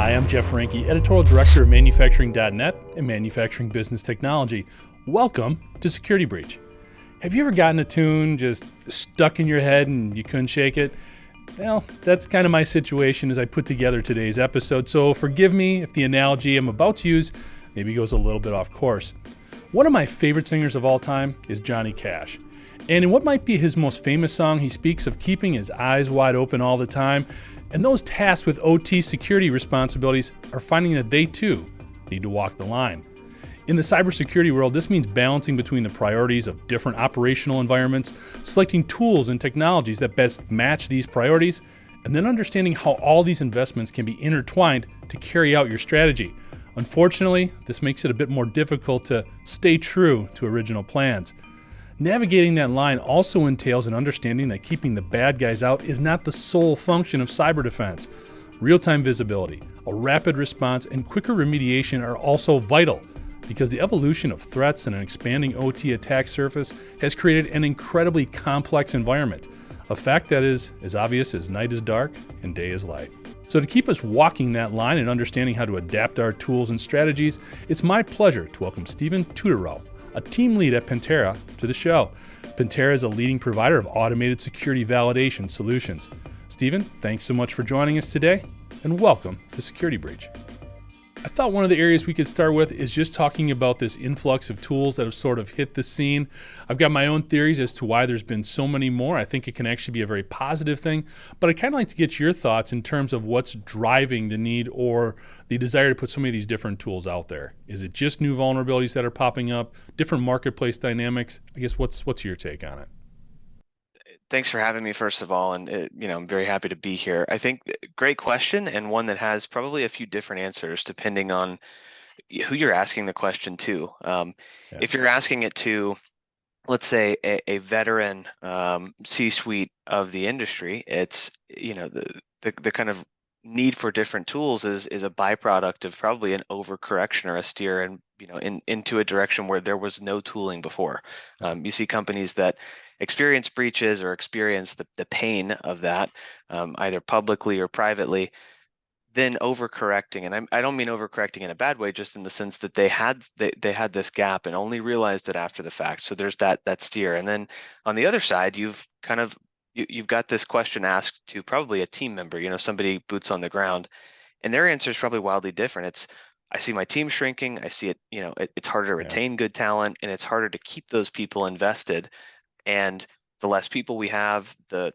Hi, I'm Jeff Ranke, Editorial Director of Manufacturing.net and Manufacturing Business Technology. Welcome to Security Breach. Have you ever gotten a tune just stuck in your head and you couldn't shake it? Well, that's kind of my situation as I put together today's episode, so forgive me if the analogy I'm about to use maybe goes a little bit off course. One of my favorite singers of all time is Johnny Cash. And in what might be his most famous song, he speaks of keeping his eyes wide open all the time. And those tasked with OT security responsibilities are finding that they too need to walk the line. In the cybersecurity world, this means balancing between the priorities of different operational environments, selecting tools and technologies that best match these priorities, and then understanding how all these investments can be intertwined to carry out your strategy. Unfortunately, this makes it a bit more difficult to stay true to original plans. Navigating that line also entails an understanding that keeping the bad guys out is not the sole function of cyber defense. Real-time visibility, a rapid response, and quicker remediation are also vital because the evolution of threats and an expanding OT attack surface has created an incredibly complex environment, a fact that is as obvious as night is dark and day is light. So to keep us walking that line and understanding how to adapt our tools and strategies, it's my pleasure to welcome Stephen Tuterow, a team lead at Pentera, to the show. Pentera is a leading provider of automated security validation solutions. Stephen, thanks so much for joining us today, and welcome to Security Breach. I thought one of the areas we could start with is just talking about this influx of tools that have sort of hit the scene. I've got my own theories as to why there's been so many more. I think it can actually be a very positive thing, but I'd kind of like to get your thoughts in terms of what's driving the need or the desire to put so many of these different tools out there. Is it just new vulnerabilities that are popping up, different marketplace dynamics? I guess what's your take on it? Thanks for having me, first of all, and I'm very happy to be here. I think great question, and one that has probably a few different answers depending on who you're asking the question to. Yeah. If you're asking it to, let's say, a veteran C-suite of the industry, it's the kind of need for different tools is a byproduct of probably an overcorrection or a steer and into a direction where there was no tooling before. You see companies that experience breaches or experience the pain of that, either publicly or privately, then overcorrecting. And I don't mean overcorrecting in a bad way, just in the sense that they had this gap and only realized it after the fact. So there's that steer. And then on the other side, you've got this question asked to probably a team member, somebody boots on the ground, and their answer is probably wildly different. I see my team shrinking. I see it, it's harder to Yeah. retain good talent, and it's harder to keep those people invested. And the less people we have, the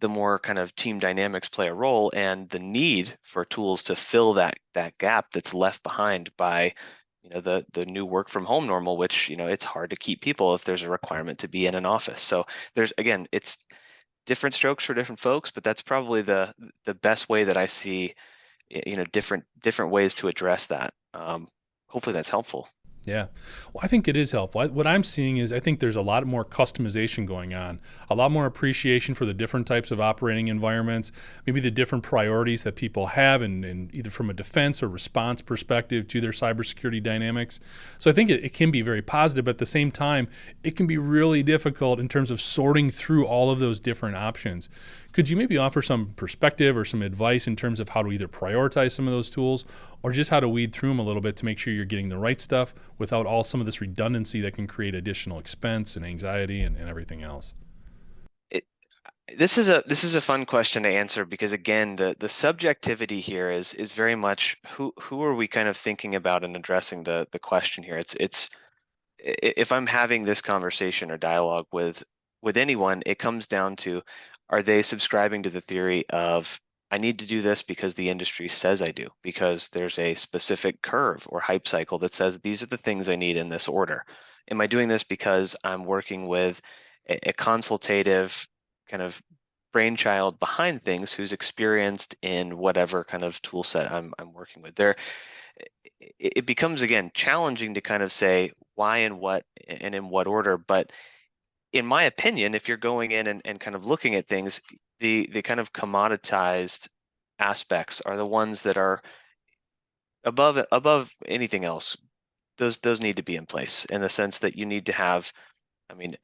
more kind of team dynamics play a role, and the need for tools to fill that gap that's left behind by the new work from home normal, which it's hard to keep people if there's a requirement to be in an office. So it's different strokes for different folks, but that's probably the best way that I see different ways to address that. Hopefully that's helpful. Yeah. Well, I think it is helpful. What I'm seeing is I think there's a lot more customization going on, a lot more appreciation for the different types of operating environments, maybe the different priorities that people have and either from a defense or response perspective to their cybersecurity dynamics. So I think it can be very positive, but at the same time, it can be really difficult in terms of sorting through all of those different options. Could you maybe offer some perspective or some advice in terms of how to either prioritize some of those tools or just how to weed through them a little bit to make sure you're getting the right stuff without all some of this redundancy that can create additional expense and anxiety and everything else? This is a fun question to answer because, again, the subjectivity here is very much who are we kind of thinking about and addressing the question here. It's if I'm having this conversation or dialogue with anyone, it comes down to, are they subscribing to the theory of, I need to do this because the industry says I do, because there's a specific curve or hype cycle that says these are the things I need in this order? Am I doing this because I'm working with a consultative kind of brainchild behind things who's experienced in whatever kind of tool set I'm working with? It becomes, again, challenging to kind of say why and what and in what order. But in my opinion, if you're going in and kind of looking at things, the kind of commoditized aspects are the ones that are above anything else. Those need to be in place, in the sense that you need to have, I mean,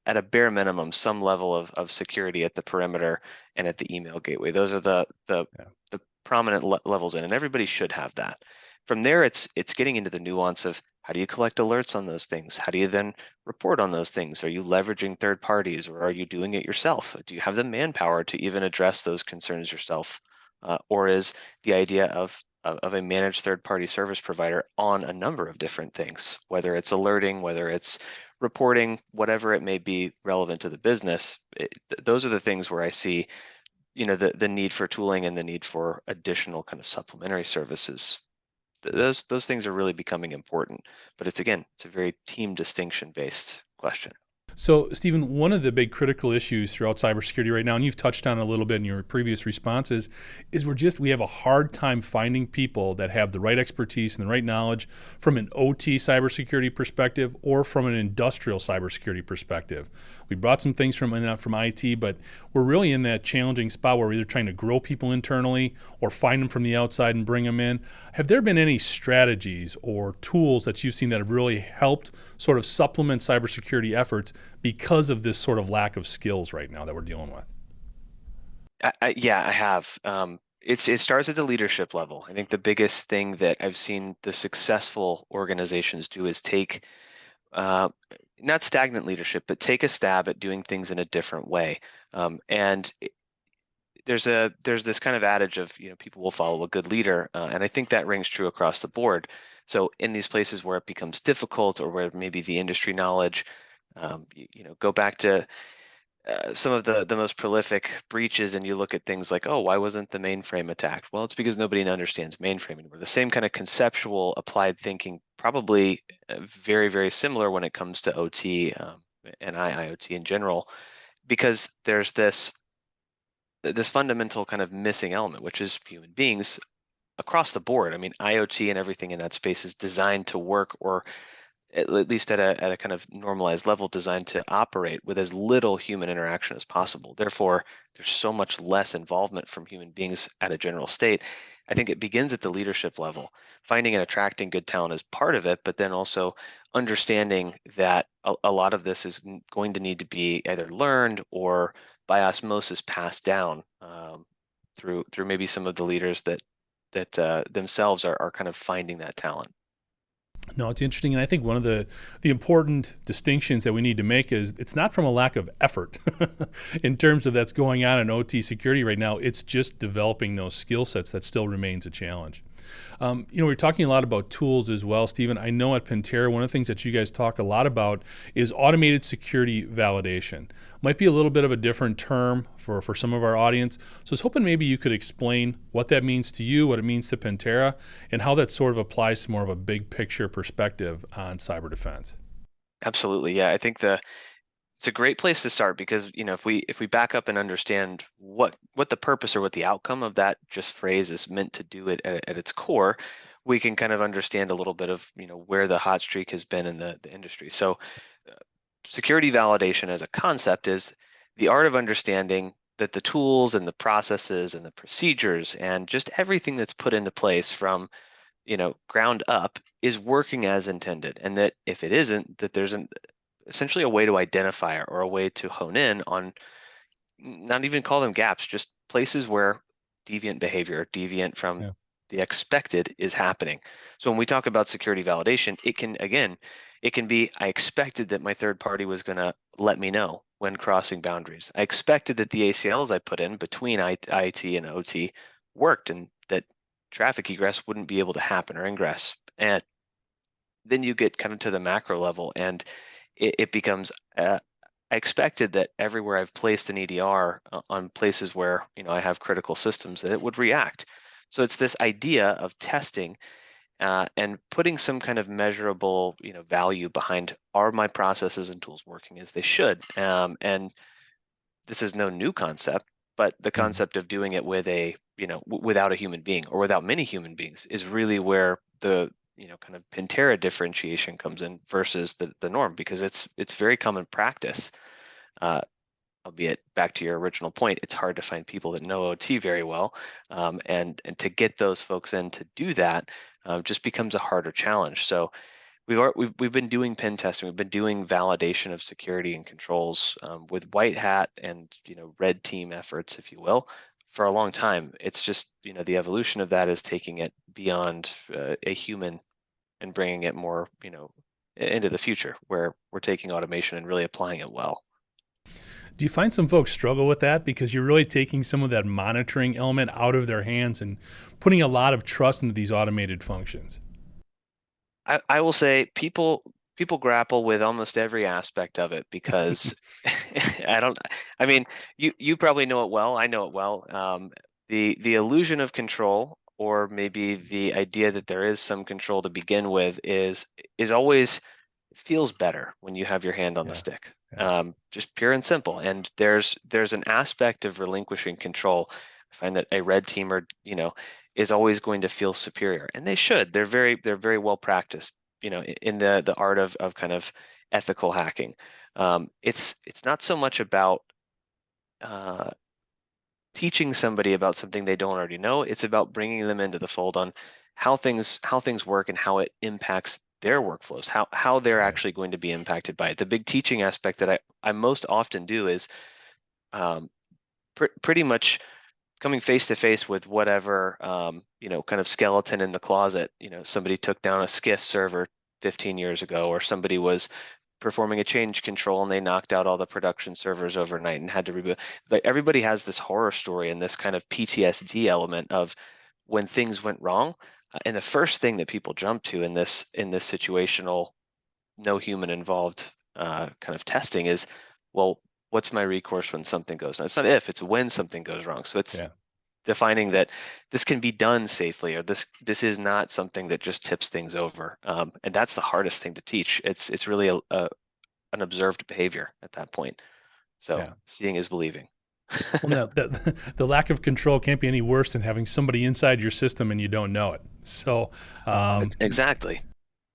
at a bare minimum, some level of security at the perimeter and at the email gateway. Those are the prominent levels in, and everybody should have that. From there, it's getting into the nuance of how do you collect alerts on those things? How do you then report on those things? Are you leveraging third parties, or are you doing it yourself? Do you have the manpower to even address those concerns yourself? Or is the idea of a managed third-party service provider on a number of different things, whether it's alerting, whether it's reporting, whatever it may be relevant to the business? Those are the things where I see, the need for tooling and the need for additional kind of supplementary services. Those things are really becoming important, but it's a very team distinction based question. So, Stephen, one of the big critical issues throughout cybersecurity right now, and you've touched on it a little bit in your previous responses, is we have a hard time finding people that have the right expertise and the right knowledge from an OT cybersecurity perspective or from an industrial cybersecurity perspective. We brought some things from IT, but we're really in that challenging spot where we're either trying to grow people internally or find them from the outside and bring them in. Have there been any strategies or tools that you've seen that have really helped sort of supplement cybersecurity efforts because of this sort of lack of skills right now that we're dealing with? Yeah, I have. It starts at the leadership level. I think the biggest thing that I've seen the successful organizations do is take uh, not stagnant leadership, but take a stab at doing things in a different way. And there's this kind of adage of, people will follow a good leader, and I think that rings true across the board. So in these places where it becomes difficult, or where maybe the industry knowledge, go back to some of the most prolific breaches, and you look at things like, oh, why wasn't the mainframe attacked? Well, it's because nobody understands mainframe anymore. The same kind of conceptual applied thinking, probably very, very similar when it comes to OT, and IoT in general, because there's this fundamental kind of missing element, which is human beings across the board. I mean, IoT and everything in that space is designed to work, or at least at a kind of normalized level, designed to operate with as little human interaction as possible. Therefore, there's so much less involvement from human beings at a general state. I think it begins at the leadership level. Finding and attracting good talent is part of it, but then also understanding that a lot of this is going to need to be either learned or by osmosis passed down, through maybe some of the leaders that themselves are kind of finding that talent. No, it's interesting, and I think one of the important distinctions that we need to make is it's not from a lack of effort in terms of that's going on in OT security right now. It's just developing those skill sets that still remains a challenge. We're talking a lot about tools as well, Stephen. I know at Pantera, one of the things that you guys talk a lot about is automated security validation. Might be a little bit of a different term for some of our audience. So I was hoping maybe you could explain what that means to you, what it means to Pantera, and how that sort of applies to more of a big picture perspective on cyber defense. Absolutely, yeah. I think it's a great place to start, because if we back up and understand what the purpose or what the outcome of that just phrase is meant to do it at its core, we can kind of understand a little bit of where the hot streak has been in the industry. So security validation as a concept is the art of understanding that the tools and the processes and the procedures and just everything that's put into place from ground up is working as intended, and that if it isn't, that there's essentially a way to identify, or a way to hone in on, not even call them gaps, just places where deviant behavior, deviant from Yeah. the expected, is happening. So when we talk about security validation, it can be, I expected that my third party was going to let me know when crossing boundaries. I expected that the ACLs I put in between IT and OT worked, and that traffic egress wouldn't be able to happen, or ingress. And then you get kind of to the macro level, and it becomes, I expected that everywhere I've placed an EDR, on places where I have critical systems, that it would react. So it's this idea of testing, and putting some kind of measurable value behind, are my processes and tools working as they should? And this is no new concept, but the Mhm. concept of doing it with without a human being, or without many human beings, is really where the kind of Pantera differentiation comes in versus the norm, because it's very common practice. Uh, Albeit, back to your original point, it's hard to find people that know OT very well, and to get those folks in to do that, just becomes a harder challenge. So we've been doing pen testing, we've been doing validation of security and controls, with white hat and red team efforts, if you will, for a long time. It's just, the evolution of that is taking it beyond a human and bringing it more, into the future where we're taking automation and really applying it well. Do you find some folks struggle with that because you're really taking some of that monitoring element out of their hands and putting a lot of trust into these automated functions? I will say people grapple with almost every aspect of it because I don't I mean you probably know it well. I know it well. The illusion of control, or maybe the idea that there is some control to begin with, is always feels better when you have your hand on the Yeah, stick. yeah, Just pure and simple. And there's an aspect of relinquishing control. I find that a red teamer, is always going to feel superior, and they should. They're very well practiced, in the art of kind of ethical hacking. It's not so much about uh, teaching somebody about something they don't already know. It's about bringing them into the fold on how things work and how it impacts their workflows, how they're right. actually going to be impacted by it. The big teaching aspect that I most often do is um, pretty much coming face to face with whatever kind of skeleton in the closet. Somebody took down a skiff server 15 years ago, or somebody was performing a change control and they knocked out all the production servers overnight and had to reboot. Like, everybody has this horror story and this kind of PTSD element of when things went wrong. And the first thing that people jump to in this situational, no human involved kind of testing is, well, what's my recourse when something goes wrong? It's not if, it's when something goes wrong. So it's Yeah, defining that this can be done safely, or this is not something that just tips things over. And that's the hardest thing to teach. It's really an observed behavior at that point. So yeah. seeing is believing. Well, no, the lack of control can't be any worse than having somebody inside your system and you don't know it. So, It's exactly.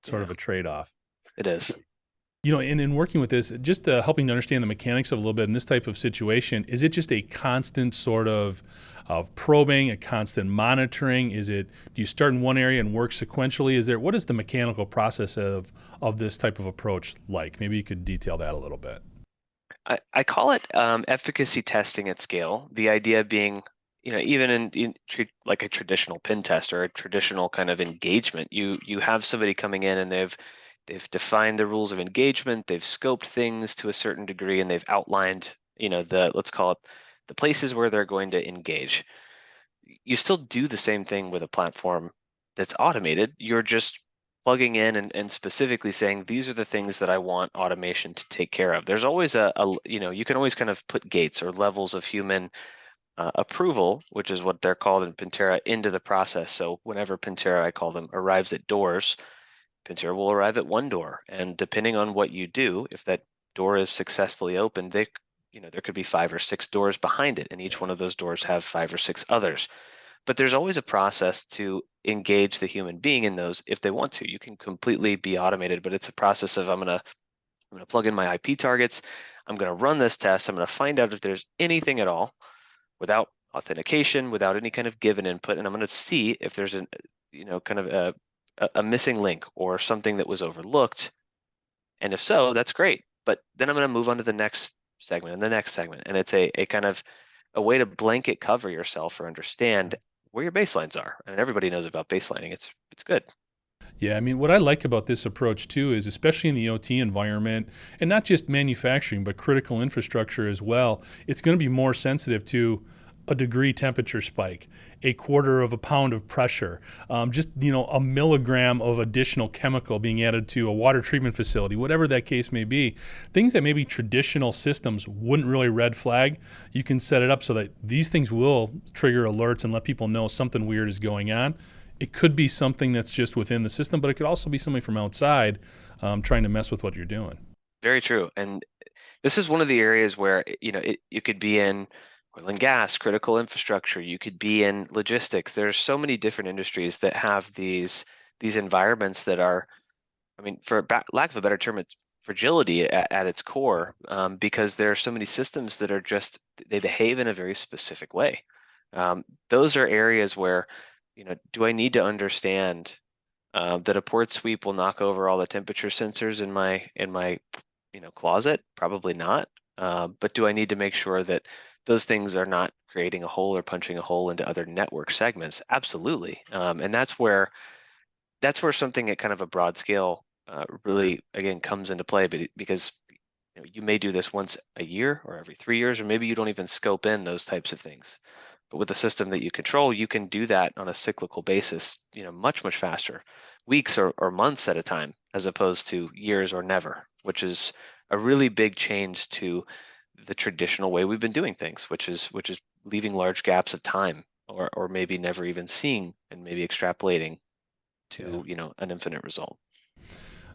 sort Yeah, of a trade off. it is. In working with this, just helping to understand the mechanics of a little bit in this type of situation, is it just a constant sort of probing, a constant monitoring? Do you start in one area and work sequentially? What is the mechanical process of this type of approach like? Maybe you could detail that a little bit. I call it efficacy testing at scale. The idea being, even like a traditional pen test or a traditional kind of engagement, you have somebody coming in and they've defined the rules of engagement, they've scoped things to a certain degree, and they've outlined, let's call it the places where they're going to engage. You still do the same thing with a platform that's automated. You're just plugging in and specifically saying, these are the things that I want automation to take care of. There's always you can always kind of put gates or levels of human approval, which is what they're called in Pantera, into the process. So whenever Pantera, I call them, arrives at doors, Pantera will arrive at one door. And depending on what you do, if that door is successfully opened, there could be 5 or 6 doors behind it, and each one of those doors have 5 or 6 others. But there's always a process to engage the human being in those if they want to. You can completely be automated, but it's a process of I'm gonna plug in my IP targets. I'm gonna run this test. I'm gonna find out if there's anything at all without authentication, without any kind of given input, and I'm gonna see if there's kind of a missing link or something that was overlooked. And if so, that's great. But then I'm gonna move on to the next segment and the next segment, and it's a kind of a way to blanket cover yourself or understand where your baselines are. And everybody knows about baselining. It's good. Yeah, I mean, what I like about this approach too is, especially in the OT environment, and not just manufacturing, but critical infrastructure as well, it's going to be more sensitive to a degree temperature spike, a quarter of a pound of pressure, just a milligram of additional chemical being added to a water treatment facility, whatever that case may be. Things that maybe traditional systems wouldn't really red flag, you can set it up so that these things will trigger alerts and let people know something weird is going on. It could be something that's just within the system, but it could also be somebody from outside trying to mess with what you're doing. Very true. And this is one of the areas where you could be in oil and gas, critical infrastructure. You could be in logistics. There's so many different industries that have these environments that are, I mean, for lack of a better term, it's fragility at its core, because there are so many systems that are just, they behave in a very specific way. Those are areas where, do I need to understand that a port sweep will knock over all the temperature sensors in my closet? Probably not. But do I need to make sure that those things are not creating a hole or punching a hole into other network segments. Absolutely. And that's where something at kind of a broad scale really, again, comes into play, but because you may do this once a year or every 3 years, or maybe you don't even scope in those types of things. But with a system that you control, you can do that on a cyclical basis, much, much faster, weeks or months at a time, as opposed to years or never, which is a really big change to the traditional way we've been doing things, which is leaving large gaps of time, or maybe never even seeing and maybe extrapolating Yeah. to an infinite result.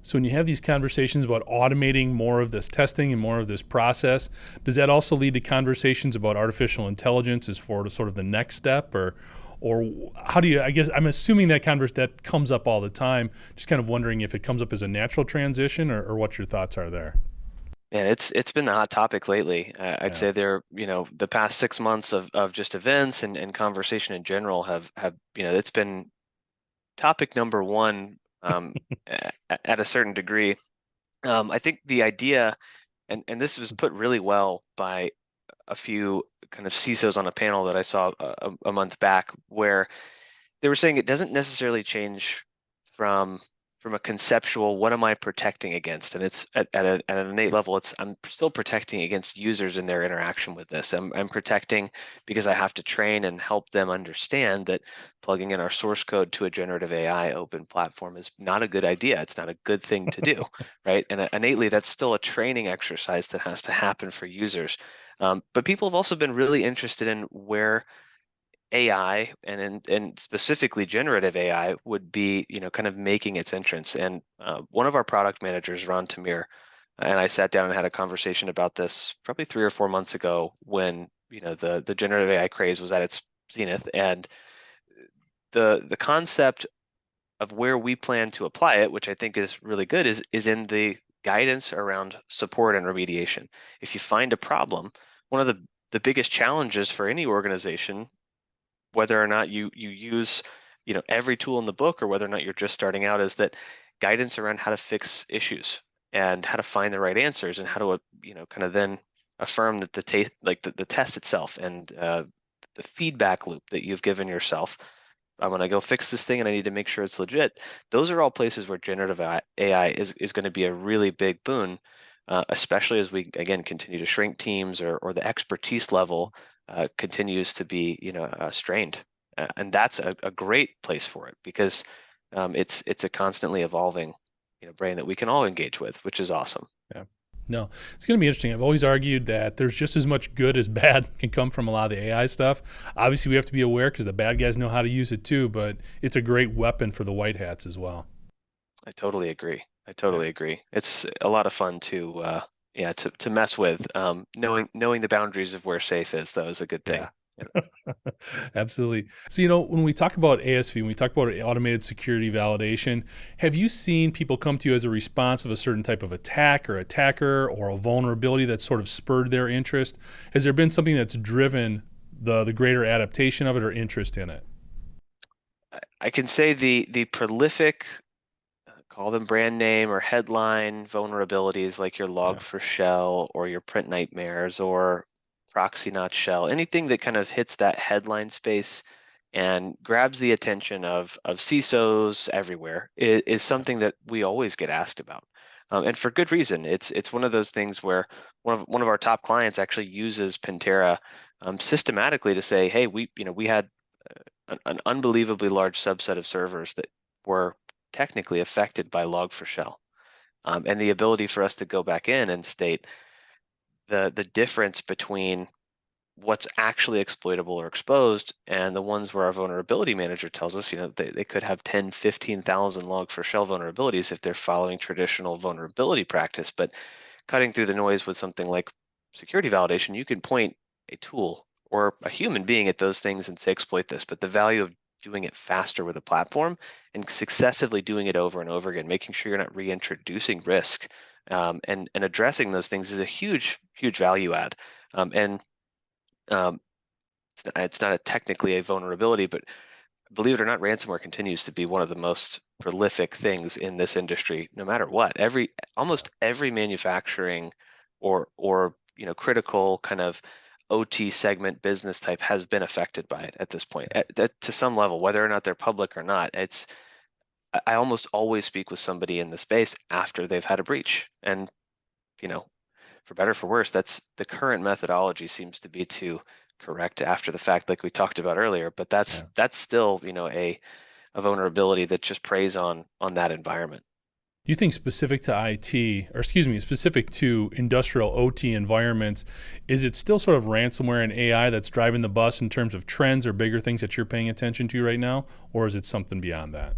So when you have these conversations about automating more of this testing and more of this process, does that also lead to conversations about artificial intelligence as for sort of the next step, or how do you? I guess I'm assuming that comes up all the time. Just kind of wondering if it comes up as a natural transition, or what your thoughts are there. Yeah, it's been the hot topic lately. I'd Yeah. say the past 6 months of just events and conversation in general have it's been topic number one, at a certain degree. I think the idea, and this was put really well by a few kind of CISOs on a panel that I saw a month back, where they were saying it doesn't necessarily change from from a conceptual what am I protecting against, and it's at an innate level, it's I'm still protecting against users in their interaction with this. I'm protecting because I have to train and help them understand that plugging in our source code to a generative AI open platform is not a good idea. It's not a good thing to do, right? And innately, that's still a training exercise that has to happen for users. But people have also been really interested in where AI and specifically generative AI would be, kind of making its entrance. And one of our product managers, Ron Tamir, and I sat down and had a conversation about this probably 3 or 4 months ago when, the generative AI craze was at its zenith. And the concept of where we plan to apply it, which I think is really good, is in the guidance around support and remediation. If you find a problem, one of the biggest challenges for any organization, whether or not you use every tool in the book, or whether or not you're just starting out, is that guidance around how to fix issues and how to find the right answers and how to kind of then affirm that the test itself and the feedback loop that you've given yourself. I'm going to go fix this thing and I need to make sure it's legit. Those are all places where generative AI is going to be a really big boon, especially as we, again, continue to shrink teams, or the expertise level continues to be, strained. And that's a great place for it, because it's a constantly evolving, brain that we can all engage with, which is awesome. Yeah. No, it's going to be interesting. I've always argued that there's just as much good as bad can come from a lot of the AI stuff. Obviously, we have to be aware because the bad guys know how to use it too, but it's a great weapon for the white hats as well. I totally agree. I Yeah. totally agree. It's a lot of fun to yeah, to mess with. Knowing the boundaries of where safe is, though, is a good thing. Yeah. Absolutely. So, when we talk about ASV, when we talk about automated security validation, have you seen people come to you as a response of a certain type of attack or attacker or a vulnerability that sort of spurred their interest? Has there been something that's driven the greater adaptation of it or interest in it? I can say the prolific, call them brand name or headline vulnerabilities, like your Yeah. log4shell or your print nightmares or proxy not shell, anything that kind of hits that headline space and grabs the attention of CISOs everywhere, is Yeah. something that we always get asked about. And for good reason. It's one of those things where one of our top clients actually uses Pantera systematically to say, hey, we had an unbelievably large subset of servers that were technically affected by log4shell. And the ability for us to go back in and state the difference between what's actually exploitable or exposed, and the ones where our vulnerability manager tells us, they could have 10, 15,000 log4shell vulnerabilities if they're following traditional vulnerability practice. But cutting through the noise with something like security validation, you can point a tool or a human being at those things and say, exploit this. But the value of doing it faster with a platform and successively doing it over and over again, making sure you're not reintroducing risk, and addressing those things, is a huge, huge value add. And it's not technically a vulnerability, but believe it or not, ransomware continues to be one of the most prolific things in this industry, no matter what. Almost every manufacturing or critical kind of OT segment business type has been affected by it at this point, to some level, whether or not they're public or not. I almost always speak with somebody in the space after they've had a breach, and you know, for better or for worse, that's the current methodology seems to be to correct after the fact, like we talked about earlier. But Yeah. that's still, a vulnerability that just preys on that environment. You think specific to IT, or excuse me, specific to industrial OT environments, is it still sort of ransomware and AI that's driving the bus in terms of trends or bigger things that you're paying attention to right now, or is it something beyond that?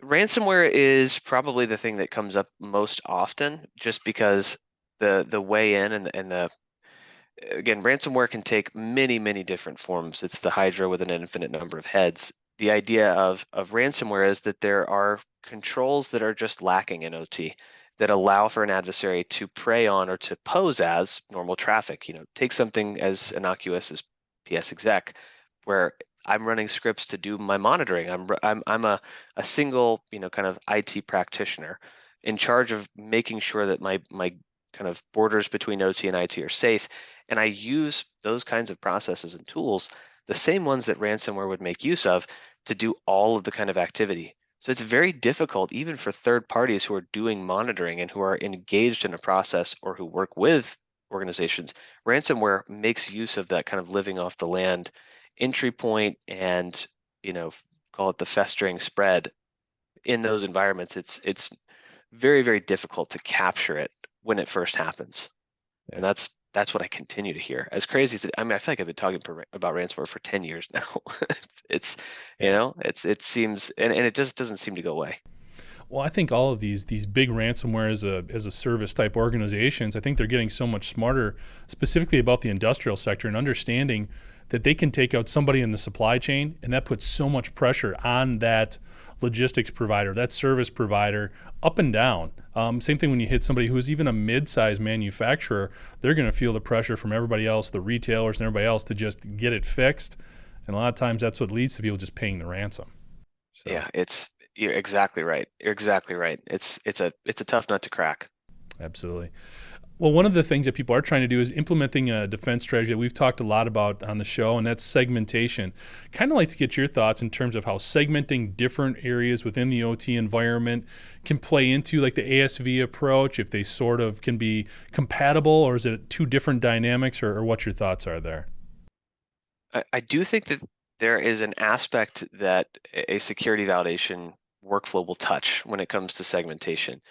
Ransomware is probably the thing that comes up most often, just because the way in and the again, ransomware can take many, many different forms. It's the Hydra with an infinite number of heads. The idea of ransomware is that there are controls that are just lacking in OT that allow for an adversary to prey on or to pose as normal traffic. Take something as innocuous as PS exec, where I'm running scripts to do my monitoring. I'm a single, kind of IT practitioner in charge of making sure that my kind of borders between OT and IT are safe, and I use those kinds of processes and tools, the same ones that ransomware would make use of, to do all of the kind of activity. So it's very difficult, even for third parties who are doing monitoring and who are engaged in a process or who work with organizations. Ransomware makes use of that kind of living off the land entry point and, call it the festering spread in those environments. It's very, very difficult to capture it when it first happens. And Yeah. that's what I continue to hear. As crazy as I mean, I feel like I've been talking about ransomware for 10 years now. it's Yeah. it seems, and it just doesn't seem to go away. Well, I think all of these big ransomware as a service type organizations, I think they're getting so much smarter, specifically about the industrial sector and understanding that they can take out somebody in the supply chain, and that puts so much pressure on that logistics provider, that service provider, up and down. Same thing when you hit somebody who's even a mid-sized manufacturer, they're going to feel the pressure from everybody else, the retailers and everybody else, to just get it fixed. And a lot of times that's what leads to people just paying the ransom. So. Yeah, you're exactly right. You're exactly right. It's a tough nut to crack. Absolutely. Well, one of the things that people are trying to do is implementing a defense strategy that we've talked a lot about on the show, and that's segmentation. Kind of like to get your thoughts in terms of how segmenting different areas within the OT environment can play into like the ASV approach, if they sort of can be compatible, or is it two different dynamics, or what your thoughts are there? I do think that there is an aspect that a security validation workflow will touch when it comes to segmentation.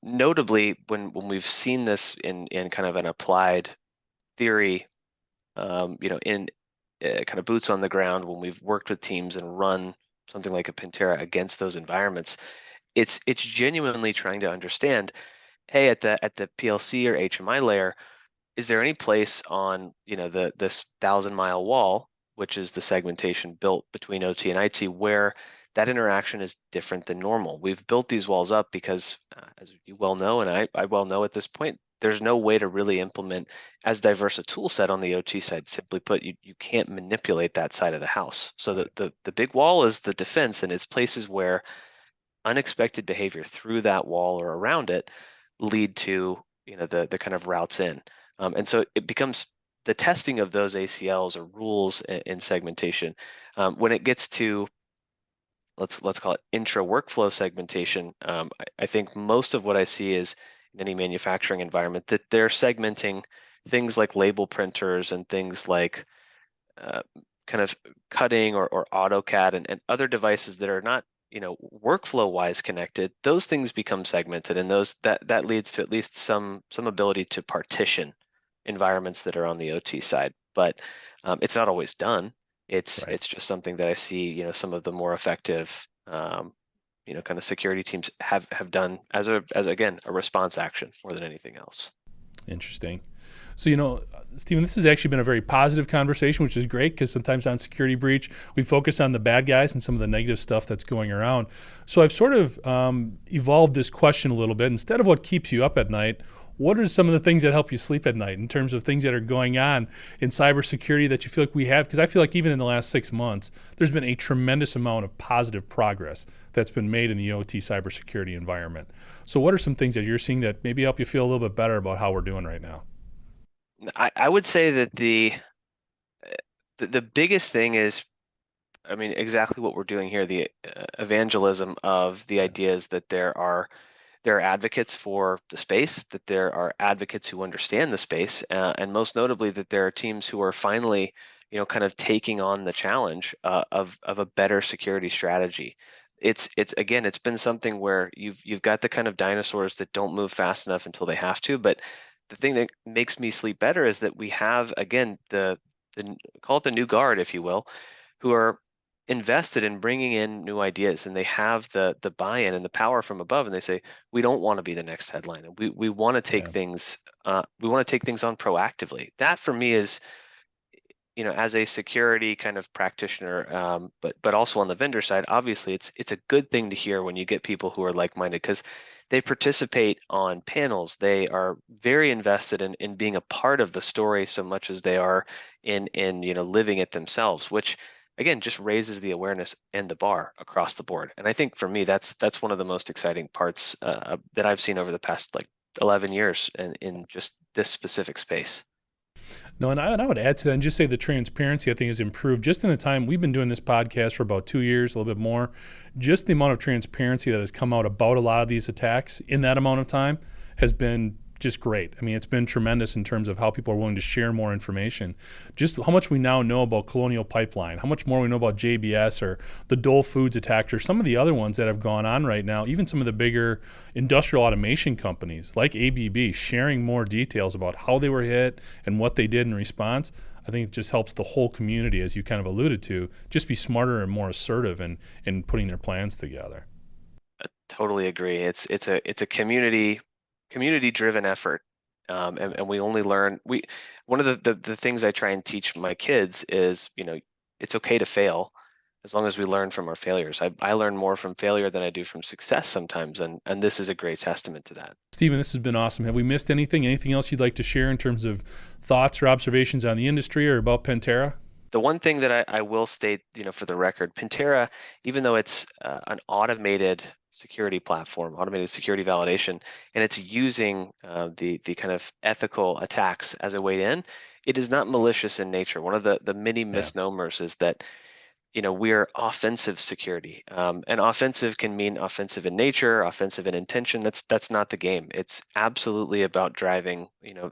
Notably, when we've seen this in kind of an applied theory, in kind of boots on the ground, when we've worked with teams and run something like a Pantera against those environments, it's genuinely trying to understand, hey, at the PLC or HMI layer, is there any place on this 1,000-mile wall, which is the segmentation built between OT and IT, where that interaction is different than normal? We've built these walls up because, as you well know, and I well know at this point, there's no way to really implement as diverse a tool set on the OT side. Simply put, you can't manipulate that side of the house. So Right. the big wall is the defense, and it's places where unexpected behavior through that wall or around it lead to the kind of routes in. And so it becomes the testing of those ACLs or rules in segmentation. When it gets to, let's call it intra workflow segmentation, I think most of what I see is in any manufacturing environment that they're segmenting things like label printers and things like uh, kind of cutting or AutoCAD and other devices that are not workflow wise connected. Those things become segmented, and those that leads to at least some ability to partition environments that are on the OT side. But it's not always done. it's Right. it's just something that I see some of the more effective kind of security teams have done as again a response action more than anything else. Interesting. So, Stephen, this has actually been a very positive conversation, which is great because sometimes on Security Breach, we focus on the bad guys and some of the negative stuff that's going around. So I've sort of evolved this question a little bit. Instead of what keeps you up at night, what are some of the things that help you sleep at night in terms of things that are going on in cybersecurity that you feel like we have? Because I feel like even in the last 6 months, there's been a tremendous amount of positive progress that's been made in the OT cybersecurity environment. So what are some things that you're seeing that maybe help you feel a little bit better about how we're doing right now? I would say that the biggest thing is, I mean, exactly what we're doing here, the evangelism of the ideas that there are advocates for the space, that there are advocates who understand the space, and most notably that there are teams who are finally, kind of taking on the challenge of a better security strategy. It's again, it's been something where you've got the kind of dinosaurs that don't move fast enough until they have to, but the thing that makes me sleep better is that we have, again, call it the new guard, if you will, who are invested in bringing in new ideas, and they have the buy-in and the power from above, and they say, we don't want to be the next headline, and we want to take Yeah. things on proactively. That for me is, as a security kind of practitioner, but also on the vendor side, obviously it's a good thing to hear when you get people who are like-minded, because they participate on panels. They are very invested in being a part of the story so much as they are in living it themselves, which again just raises the awareness and the bar across the board. And I think for me that's one of the most exciting parts that I've seen over the past like 11 years in just this specific space. No, and I would add to that and just say the transparency, I think, has improved just in the time we've been doing this podcast for about 2 years, a little bit more. Just the amount of transparency that has come out about a lot of these attacks in that amount of time has been just great. I mean, it's been tremendous in terms of how people are willing to share more information. Just how much we now know about Colonial Pipeline, how much more we know about JBS or the Dole Foods attack, or some of the other ones that have gone on right now, even some of the bigger industrial automation companies like ABB sharing more details about how they were hit and what they did in response. I think it just helps the whole community, as you kind of alluded to, just be smarter and more assertive in putting their plans together. Totally agree. It's a community driven effort, and we only learn. We One of the things I try and teach my kids is, it's okay to fail as long as we learn from our failures. I learn more from failure than I do from success sometimes, and this is a great testament to that. Stephen, this has been awesome. Have we missed anything? Anything else you'd like to share in terms of thoughts or observations on the industry or about Pantera? The one thing that I will state, for the record, Pantera, even though it's an automated security platform, automated security validation, and it's using the kind of ethical attacks as a way in, it is not malicious in nature. One of the many Yeah. misnomers is that, we're offensive security, and offensive can mean offensive in nature, offensive in intention. That's not the game. It's absolutely about driving,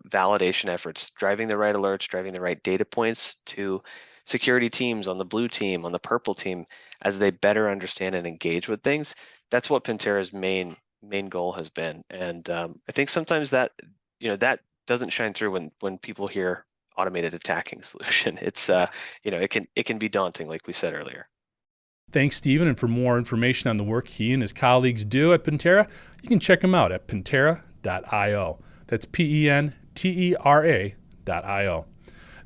validation efforts, driving the right alerts, driving the right data points to security teams on the blue team, on the purple team, as they better understand and engage with things. That's what Pantera's main goal has been, and I think sometimes that doesn't shine through when people hear automated attacking solution. It's it can be daunting, like we said earlier. Thanks, Stephen. And for more information on the work he and his colleagues do at Pantera, you can check them out at Pantera.io. That's Pentera.io.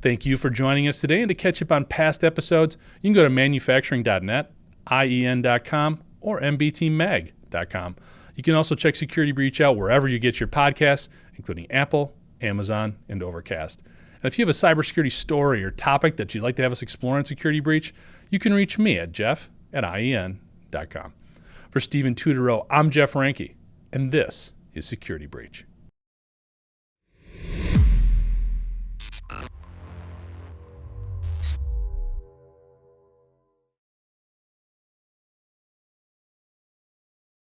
Thank you for joining us today. And to catch up on past episodes, you can go to manufacturing.net, IEN.com, or MBTmag.com. You can also check Security Breach out wherever you get your podcasts, including Apple, Amazon, and Overcast. And if you have a cybersecurity story or topic that you'd like to have us explore in Security Breach, you can reach me at jeff@ien.com. For Stephen Tudereau, I'm Jeff Ranke, and this is Security Breach.